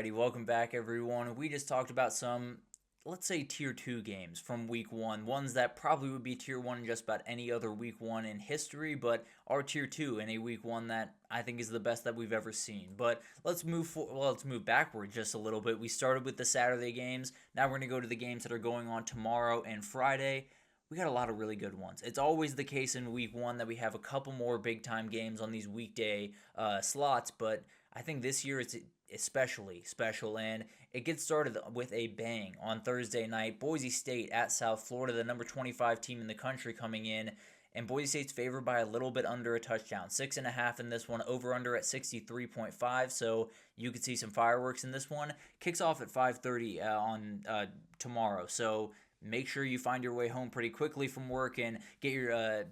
Alrighty, welcome back, everyone. We just talked about some, let's say, Tier 2 games from Week 1. Ones that probably would be Tier 1 in just about any other Week 1 in history, but are Tier 2 in a Week 1 that I think is the best that we've ever seen. But let's move backward just a little bit. We started with the Saturday games. Now we're going to go to the games that are going on tomorrow and Friday. We got a lot of really good ones. It's always the case in Week 1 that we have a couple more big-time games on these weekday slots, but I think this year it's especially special, and it gets started with a bang on Thursday night. Boise State at South Florida, the number 25 team in the country coming in, and Boise State's favored by a little bit under a touchdown. 6.5 in this one, over under at 63.5, so you could see some fireworks in this one. Kicks off at 5:30 on tomorrow, so make sure you find your way home pretty quickly from work and get your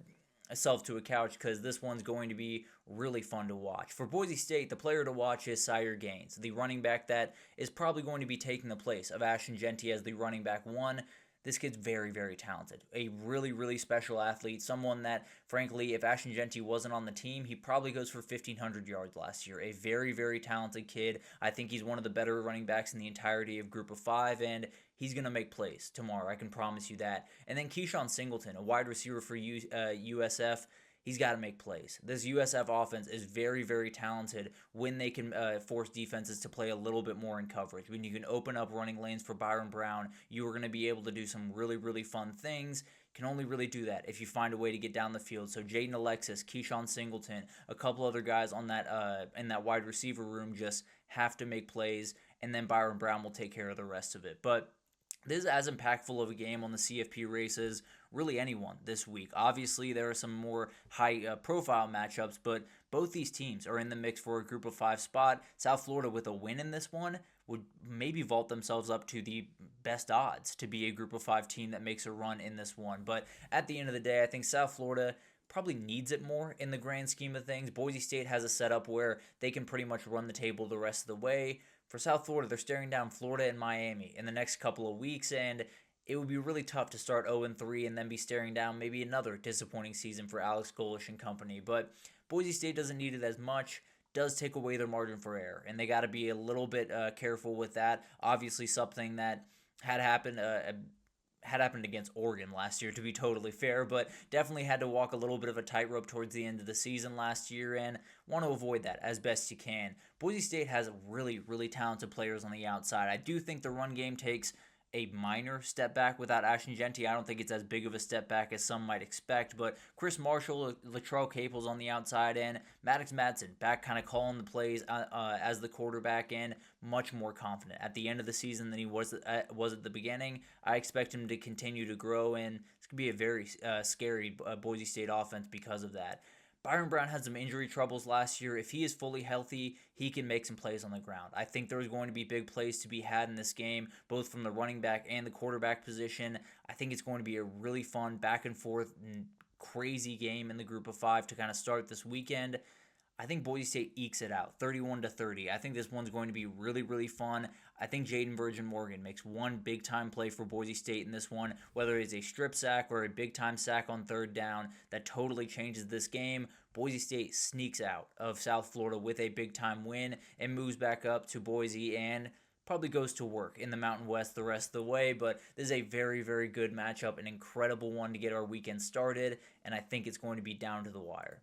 self to a couch, because this one's going to be really fun to watch. For Boise State, the player to watch is Sire Gaines, the running back that is probably going to be taking the place of Ashton Jeanty as the running back one. This kid's very, very talented. A really, really special athlete. Someone that, frankly, if Ashton Jeanty wasn't on the team, he probably goes for 1,500 yards last year. A very, very talented kid. I think he's one of the better running backs in the entirety of Group of 5, and he's going to make plays tomorrow. I can promise you that. And then Keyshawn Singleton, a wide receiver for USF. He's got to make plays. This USF offense is very, very talented when they can force defenses to play a little bit more in coverage. When you can open up running lanes for Byrum Brown, you are going to be able to do some really, really fun things. Can only really do that if you find a way to get down the field. So Jaden Alexis, Keyshawn Singleton, a couple other guys on that in that wide receiver room just have to make plays, and then Byrum Brown will take care of the rest of it. But this is as impactful of a game on the CFP races really anyone this week. Obviously, there are some more high-profile matchups, but both these teams are in the mix for a Group of 5 spot. South Florida, with a win in this one, would maybe vault themselves up to the best odds to be a Group of 5 team that makes a run in this one. But at the end of the day, I think South Florida probably needs it more in the grand scheme of things. Boise State has a setup where they can pretty much run the table the rest of the way. For South Florida, they're staring down Florida and Miami in the next couple of weeks, and it would be really tough to start 0-3 and then be staring down maybe another disappointing season for Alex Golish and company. But Boise State doesn't need it as much, does take away their margin for error, and they got to be a little bit careful with that. Obviously, something that had happened against Oregon last year, to be totally fair, but definitely had to walk a little bit of a tightrope towards the end of the season last year, and want to avoid that as best you can. Boise State has really, really talented players on the outside. I do think the run game takes a minor step back without Ashton Jeanty. I don't think it's as big of a step back as some might expect, but Chris Marshall, Latrell Caples on the outside end, Maddox Madsen back kind of calling the plays as the quarterback, and much more confident at the end of the season than he was at the beginning. I expect him to continue to grow, and it's going to be a very scary Boise State offense because of that. Byrum Brown had some injury troubles last year. If he is fully healthy, he can make some plays on the ground. I think there's going to be big plays to be had in this game, both from the running back and the quarterback position. I think it's going to be a really fun back and forth and crazy game in the Group of 5 to kind of start this weekend. I think Boise State ekes it out, 31-30. I think this one's going to be really, really fun. I think Jaden Virgin Morgan makes one big-time play for Boise State in this one, whether it's a strip sack or a big-time sack on third down, that totally changes this game. Boise State sneaks out of South Florida with a big-time win and moves back up to Boise and probably goes to work in the Mountain West the rest of the way. But this is a very, very good matchup, an incredible one to get our weekend started, and I think it's going to be down to the wire.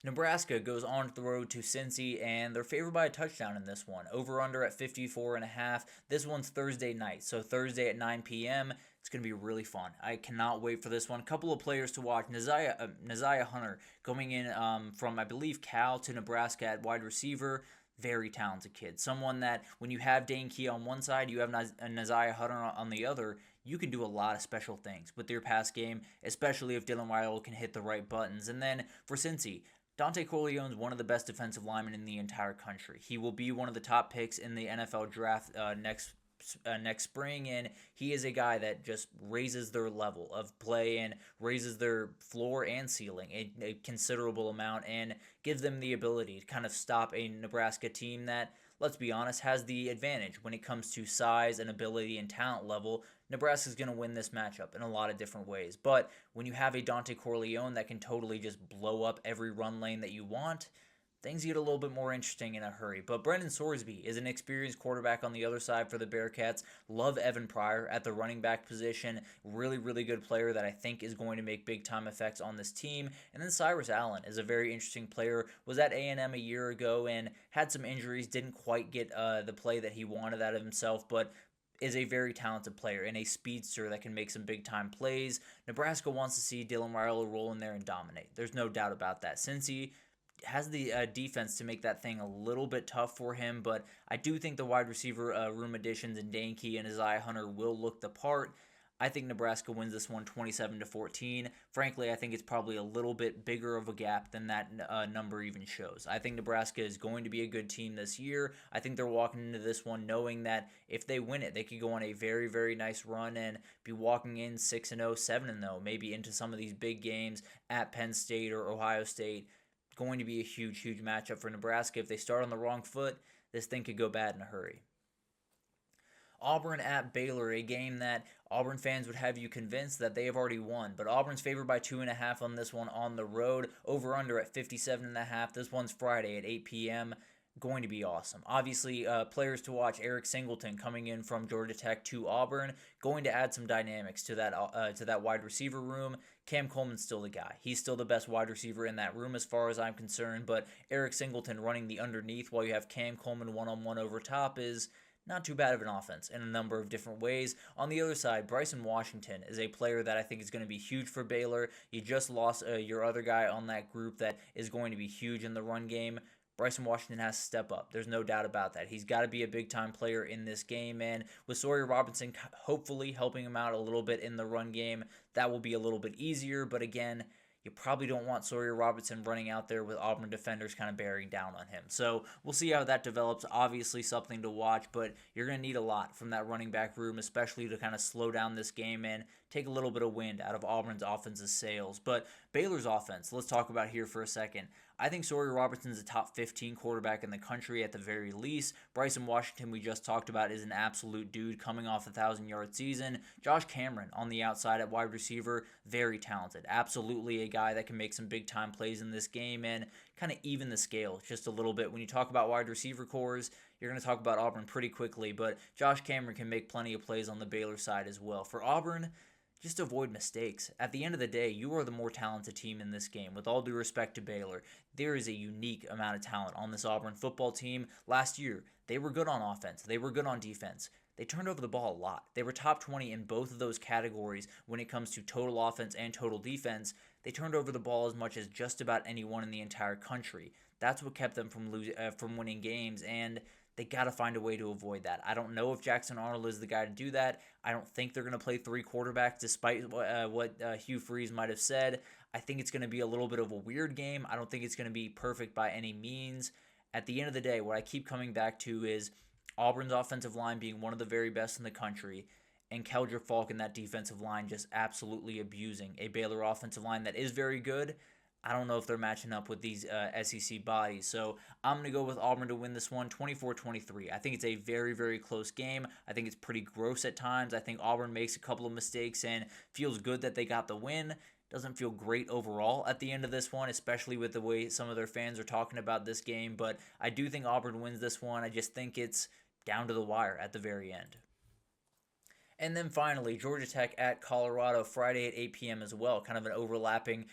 Nebraska goes on the road to Cincy, and they're favored by a touchdown in this one. Over-under at 54.5. This one's Thursday night, so Thursday at 9 p.m. It's going to be really fun. I cannot wait for this one. A couple of players to watch. Neziah Hunter coming in from, I believe, Cal to Nebraska at wide receiver. Very talented kid. Someone that when you have Dane Key on one side, you have Neziah Hunter on the other, you can do a lot of special things with your pass game, especially if Dylan Weidl can hit the right buttons. And then for Cincy, Dante Corleone is one of the best defensive linemen in the entire country. He will be one of the top picks in the NFL draft next spring, and he is a guy that just raises their level of play and raises their floor and ceiling a considerable amount, and gives them the ability to kind of stop a Nebraska team that, let's be honest, has the advantage when it comes to size and ability and talent level. Nebraska's going to win this matchup in a lot of different ways. But when you have a Dante Corleone that can totally just blow up every run lane that you want, things get a little bit more interesting in a hurry. But Brendan Sorsby is an experienced quarterback on the other side for the Bearcats. Love Evan Pryor at the running back position. Really, really good player that I think is going to make big time effects on this team. And then Cyrus Allen is a very interesting player. Was at A&M a year ago and had some injuries. Didn't quite get the play that he wanted out of himself, but is a very talented player and a speedster that can make some big time plays. Nebraska wants to see Dylan Raiola roll in there and dominate. There's no doubt about that. Cincy has the defense to make that thing a little bit tough for him, but I do think the wide receiver room additions in Dane Key and Isaiah Hunter will look the part. I think Nebraska wins this one 27-14. Frankly, I think it's probably a little bit bigger of a gap than that number even shows. I think Nebraska is going to be a good team this year. I think they're walking into this one knowing that if they win it, they could go on a very, very nice run and be walking in 6-0, 7-0, maybe into some of these big games at Penn State or Ohio State. Going to be a huge, huge matchup for Nebraska. If they start on the wrong foot, this thing could go bad in a hurry. Auburn at Baylor, a game that Auburn fans would have you convinced that they have already won. But Auburn's favored by 2.5 on this one on the road. Over-under at 57.5. This one's Friday at 8 p.m. Going to be awesome. Obviously, players to watch, Eric Singleton coming in from Georgia Tech to Auburn, going to add some dynamics to that wide receiver room. Cam Coleman's still the guy. He's still the best wide receiver in that room as far as I'm concerned, but Eric Singleton running the underneath while you have Cam Coleman one-on-one over top is not too bad of an offense in a number of different ways. On the other side, Bryson Washington is a player that I think is going to be huge for Baylor. You just lost your other guy on that group that is going to be huge in the run game. Bryson Washington has to step up. There's no doubt about that. He's got to be a big-time player in this game, and with Sawyer Robinson hopefully helping him out a little bit in the run game, that will be a little bit easier, but again, you probably don't want Sawyer Robertson running out there with Auburn defenders kind of bearing down on him. So we'll see how that develops. Obviously something to watch, but you're going to need a lot from that running back room, especially to kind of slow down this game and take a little bit of wind out of Auburn's offensive sails. But Baylor's offense, let's talk about here for a second. I think Sawyer Robertson's a top 15 quarterback in the country at the very least. Bryson Washington, we just talked about, is an absolute dude coming off a 1,000-yard season. Josh Cameron on the outside at wide receiver, very talented. Absolutely a guy that can make some big-time plays in this game and kind of even the scale just a little bit. When you talk about wide receiver cores, you're going to talk about Auburn pretty quickly, but Josh Cameron can make plenty of plays on the Baylor side as well. For Auburn, just avoid mistakes. At the end of the day, you are the more talented team in this game. With all due respect to Baylor, there is a unique amount of talent on this Auburn football team. Last year, they were good on offense. They were good on defense. They turned over the ball a lot. They were top 20 in both of those categories when it comes to total offense and total defense. They turned over the ball as much as just about anyone in the entire country. That's what kept them from winning games, and they got to find a way to avoid that. I don't know if Jackson Arnold is the guy to do that. I don't think they're going to play 3 quarterbacks despite what Hugh Freeze might have said. I think it's going to be a little bit of a weird game. I don't think it's going to be perfect by any means. At the end of the day, what I keep coming back to is Auburn's offensive line being one of the very best in the country, and Keldrick Falk and that defensive line just absolutely abusing a Baylor offensive line that is very good. I don't know if they're matching up with these SEC bodies. So I'm going to go with Auburn to win this one 24-23. I think it's a very, very close game. I think it's pretty gross at times. I think Auburn makes a couple of mistakes and feels good that they got the win. Doesn't feel great overall at the end of this one, especially with the way some of their fans are talking about this game. But I do think Auburn wins this one. I just think it's down to the wire at the very end. And then finally, Georgia Tech at Colorado, Friday at 8 p.m. as well. Kind of an overlapping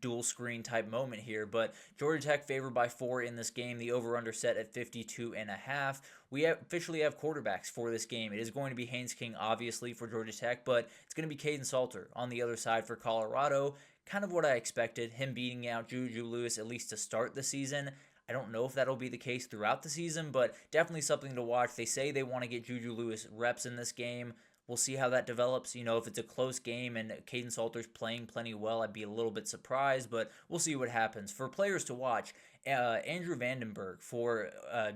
dual screen type moment here. But Georgia Tech favored by 4 in this game. The over-under set at 52.5. We officially have quarterbacks for this game. It is going to be Haynes King, obviously, for Georgia Tech. But it's going to be Caden Salter on the other side for Colorado. Kind of what I expected. Him beating out Juju Lewis at least to start the season. I don't know if that'll be the case throughout the season, but definitely something to watch. They say they want to get Juju Lewis reps in this game. We'll see how that develops. You know, if it's a close game and Caden Salter's playing plenty well, I'd be a little bit surprised, but we'll see what happens. For players to watch, Andrew Vandenberg for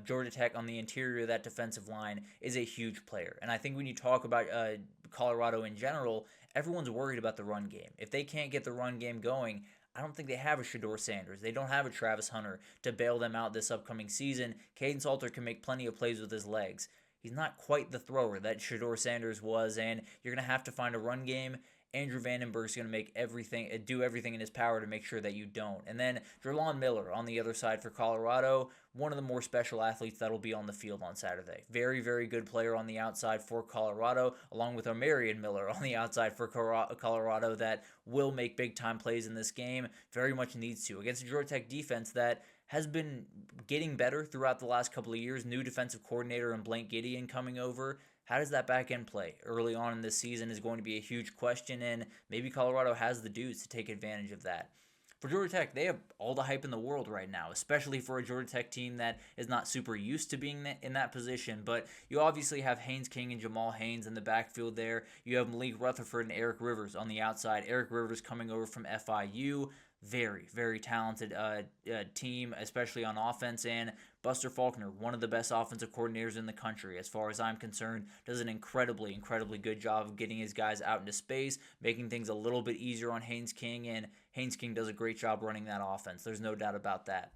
Georgia Tech on the interior of that defensive line is a huge player. And I think when you talk about Colorado in general, everyone's worried about the run game. If they can't get the run game going, I don't think they have a Shedeur Sanders. They don't have a Travis Hunter to bail them out this upcoming season. Caden Salter can make plenty of plays with his legs. He's not quite the thrower that Shedeur Sanders was, and you're going to have to find a run game. Andrew Vandenberg's going to do everything in his power to make sure that you don't. And then Jerlon Miller on the other side for Colorado, one of the more special athletes that'll be on the field on Saturday. Very, very good player on the outside for Colorado, along with Omarion Miller on the outside for Colorado that will make big-time plays in this game. Very much needs to. Against a Georgia Tech defense that has been getting better throughout the last couple of years. New defensive coordinator and Blank Gideon coming over. How does that back end play early on in this season is going to be a huge question, and maybe Colorado has the dudes to take advantage of that. For Georgia Tech, they have all the hype in the world right now, especially for a Georgia Tech team that is not super used to being in that position. But you obviously have Haynes King and Jamal Haynes in the backfield there. You have Malik Rutherford and Eric Rivers on the outside. Eric Rivers coming over from FIU. Very, very talented team, especially on offense. And Buster Faulkner, one of the best offensive coordinators in the country, as far as I'm concerned, does an incredibly, incredibly good job of getting his guys out into space, making things a little bit easier on Haynes King, and Haynes King does a great job running that offense. There's no doubt about that.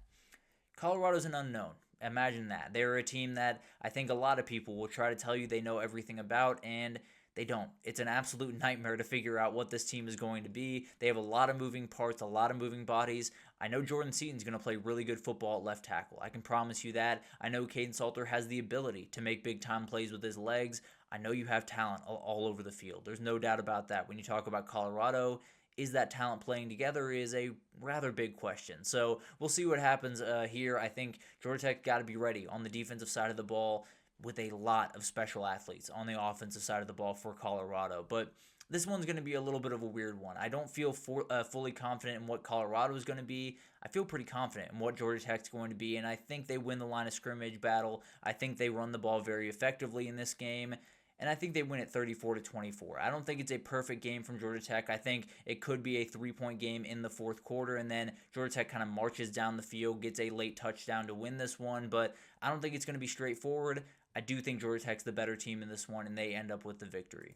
Colorado's an unknown. Imagine that. They're a team that I think a lot of people will try to tell you they know everything about, and they don't. It's an absolute nightmare to figure out what this team is going to be. They have a lot of moving parts, a lot of moving bodies. I know Jordan Seaton's going to play really good football at left tackle. I can promise you that. I know Caden Salter has the ability to make big-time plays with his legs. I know you have talent all over the field. There's no doubt about that. When you talk about Colorado, is that talent playing together is a rather big question. So we'll see what happens here. I think Georgia Tech got to be ready on the defensive side of the ball with a lot of special athletes on the offensive side of the ball for Colorado. But this one's going to be a little bit of a weird one. I don't feel fully confident in what Colorado is going to be. I feel pretty confident in what Georgia Tech's going to be, and I think they win the line of scrimmage battle. I think they run the ball very effectively in this game, and I think they win it 34-24. I don't think it's a perfect game from Georgia Tech. I think it could be a 3-point game in the fourth quarter, and then Georgia Tech kind of marches down the field, gets a late touchdown to win this one, but I don't think it's going to be straightforward. I do think Georgia Tech's the better team in this one, and they end up with the victory.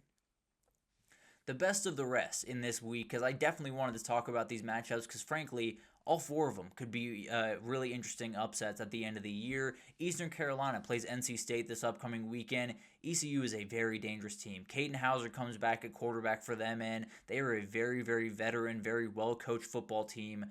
The best of the rest in this week, because I definitely wanted to talk about these matchups, because frankly, all four of them could be really interesting upsets at the end of the year. Eastern Carolina plays NC State this upcoming weekend. ECU is a very dangerous team. Caden Hauser comes back at quarterback for them, and they are a very, very veteran, very well-coached football team.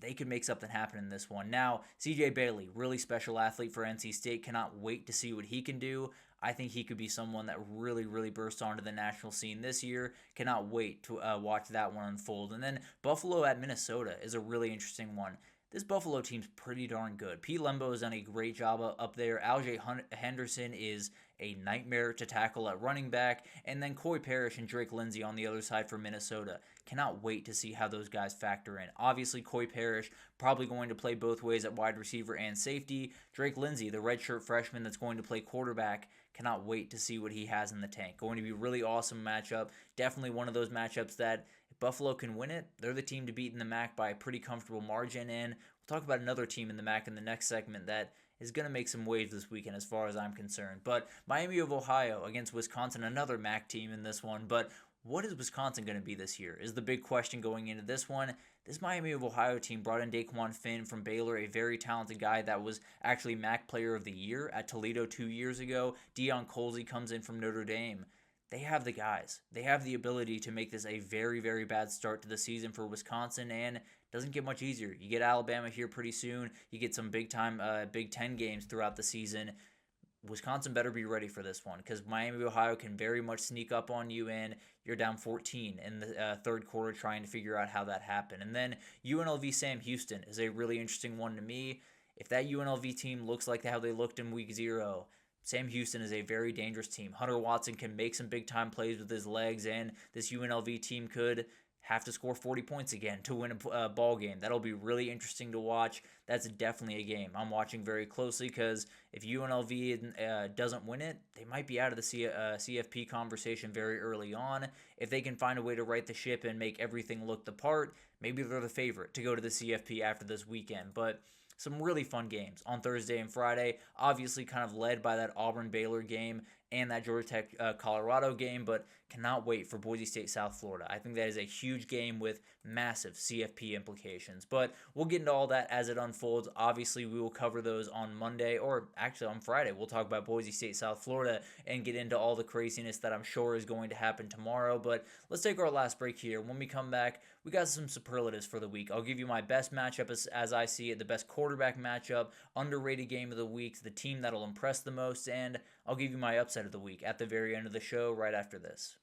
They could make something happen in this one. Now, CJ Bailey, really special athlete for NC State. Cannot wait to see what he can do. I think he could be someone that really, really bursts onto the national scene this year. Cannot wait to watch that one unfold. And then Buffalo at Minnesota is a really interesting one. This Buffalo team's pretty darn good. Pete Lembo has done a great job up there. Aljae Henderson is a nightmare to tackle at running back. And then Coy Parrish and Drake Lindsey on the other side for Minnesota. Cannot wait to see how those guys factor in. Obviously, Coy Parrish probably going to play both ways at wide receiver and safety. Drake Lindsey, the redshirt freshman that's going to play quarterback, cannot wait to see what he has in the tank. Going to be a really awesome matchup. Definitely one of those matchups that if Buffalo can win it, they're the team to beat in the MAC by a pretty comfortable margin. And we'll talk about another team in the MAC in the next segment that is going to make some waves this weekend as far as I'm concerned. But Miami of Ohio against Wisconsin, another MAC team in this one. But what is Wisconsin going to be this year is the big question going into this one. This Miami of Ohio team brought in Daquan Finn from Baylor, a very talented guy that was actually MAC Player of the Year at Toledo 2 years ago. Deion Colsey comes in from Notre Dame. They have the guys. They have the ability to make this a very, very bad start to the season for Wisconsin, and it doesn't get much easier. You get Alabama here pretty soon. You get some big-time Big Ten games throughout the season. Wisconsin better be ready for this one because Miami, Ohio can very much sneak up on you, and you're down 14 in the third quarter trying to figure out how that happened. And then UNLV Sam Houston is a really interesting one to me. If that UNLV team looks like how they looked in week 0, Sam Houston is a very dangerous team. Hunter Watson can make some big-time plays with his legs, and this UNLV team could have to score 40 points again to win a ball game. That'll be really interesting to watch. That's definitely a game I'm watching very closely because if UNLV doesn't win it, they might be out of the CFP conversation very early on. If they can find a way to right the ship and make everything look the part, maybe they're the favorite to go to the CFP after this weekend. But some really fun games on Thursday and Friday, obviously kind of led by that Auburn-Baylor game. and that Georgia Tech Colorado game, but cannot wait for Boise State South Florida. I think that is a huge game with massive CFP implications. But we'll get into all that as it unfolds. Obviously, we will cover those on Monday, or actually on Friday. We'll talk about Boise State South Florida and get into all the craziness that I'm sure is going to happen tomorrow. But let's take our last break here. When we come back, we got some superlatives for the week. I'll give you my best matchup as I see it, the best quarterback matchup, underrated game of the week, the team that'll impress the most, and I'll give you my upset of the week at the very end of the show right after this.